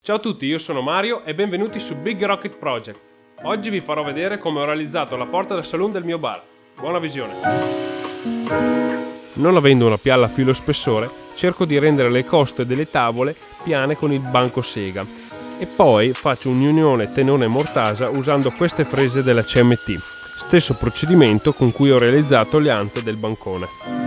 Ciao a tutti, io sono Mario e benvenuti su Big Rocket Project. Oggi vi farò vedere come ho realizzato la porta da saloon del mio bar. Buona visione! Non avendo una pialla a filo spessore, cerco di rendere le coste delle tavole piane con il banco sega e poi faccio un'unione tenone-mortasa usando queste frese della CMT, stesso procedimento con cui ho realizzato le ante del bancone.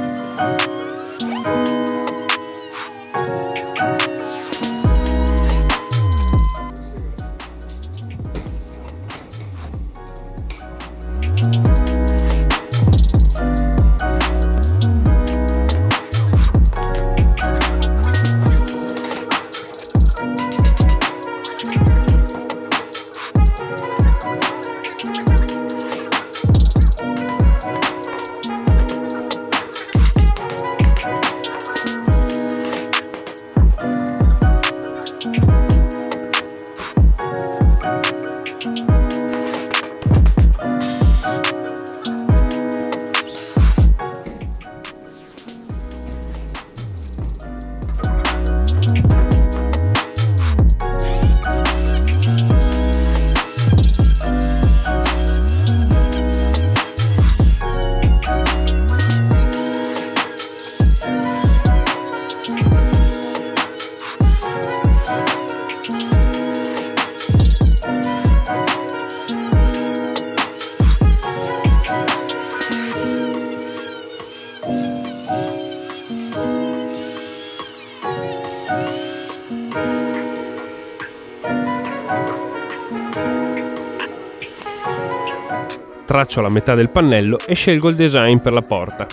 Traccio la metà del pannello e scelgo il design per la porta.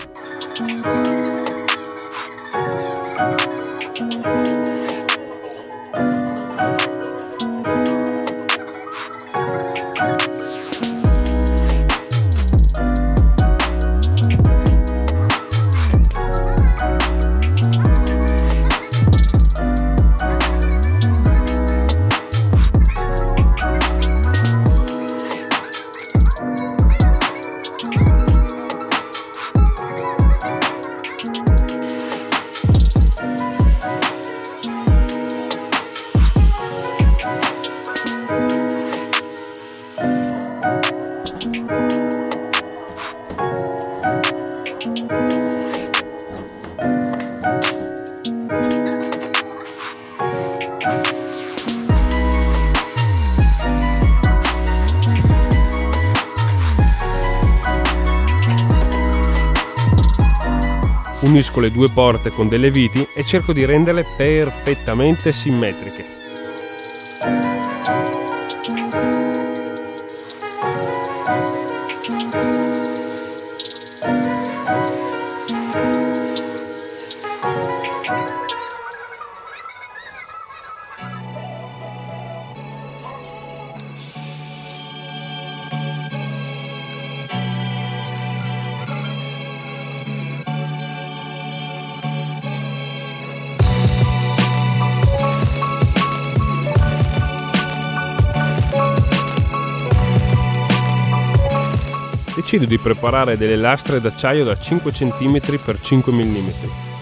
Unisco le due porte con delle viti e cerco di renderle perfettamente simmetriche. Decido di preparare delle lastre d'acciaio da 5 cm x 5 mm,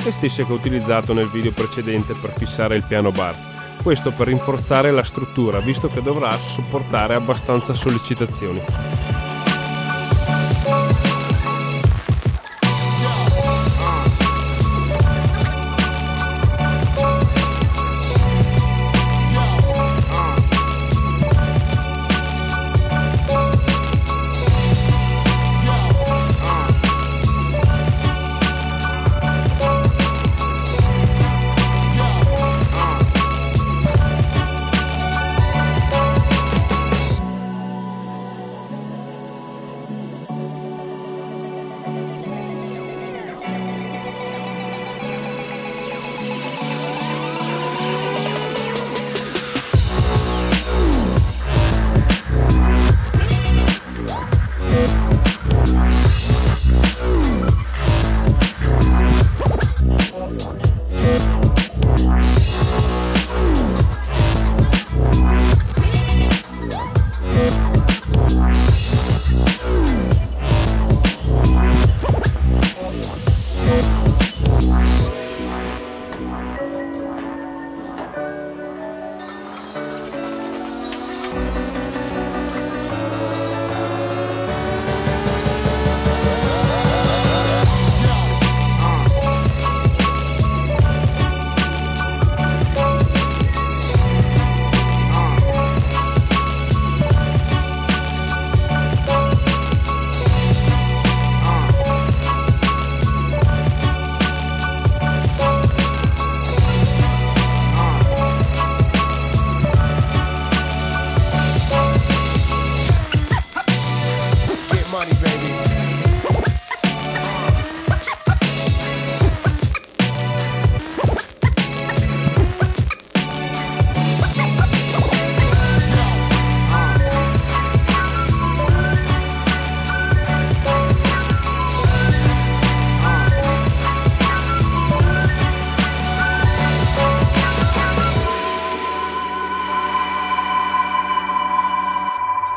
le stesse che ho utilizzato nel video precedente per fissare il piano bar. Questo per rinforzare la struttura, visto che dovrà sopportare abbastanza sollecitazioni.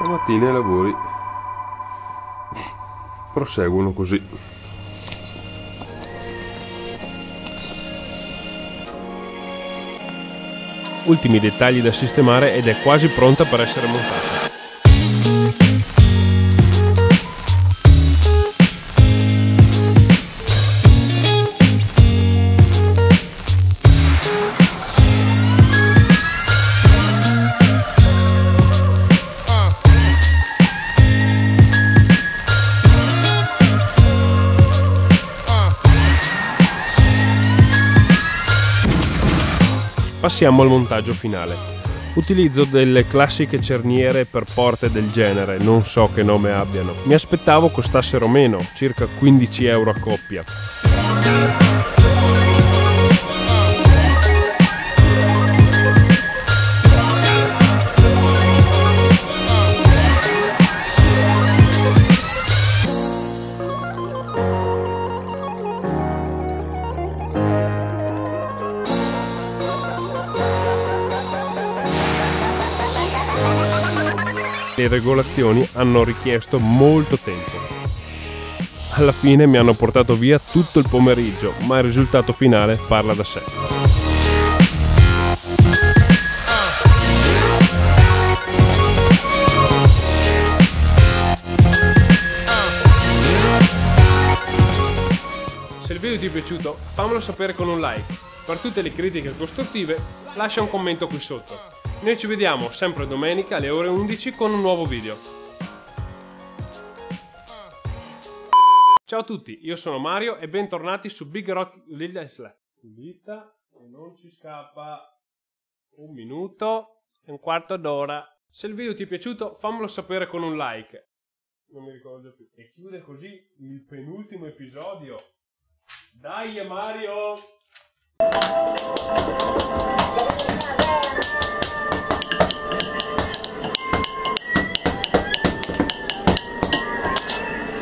Stamattina i lavori proseguono così. Ultimi dettagli da sistemare ed è quasi pronta per essere montata. Passiamo al montaggio finale. Utilizzo delle classiche cerniere per porte del genere, non so che nome abbiano. Mi aspettavo costassero meno, circa 15 euro a coppia. Le regolazioni hanno richiesto molto tempo. Alla fine mi hanno portato via tutto il pomeriggio, ma il risultato finale parla da sé. Se il video ti è piaciuto, fammelo sapere con un like. Per tutte le critiche costruttive, lascia un commento qui sotto. Noi ci vediamo sempre domenica alle ore 11 con un nuovo video. Ciao a tutti, io sono Mario e bentornati su Big Rock Vita e non ci scappa un minuto e un quarto d'ora. Se il video ti è piaciuto, fammelo sapere con un like. Non mi ricordo più. E chiude così il penultimo episodio. Dai Mario!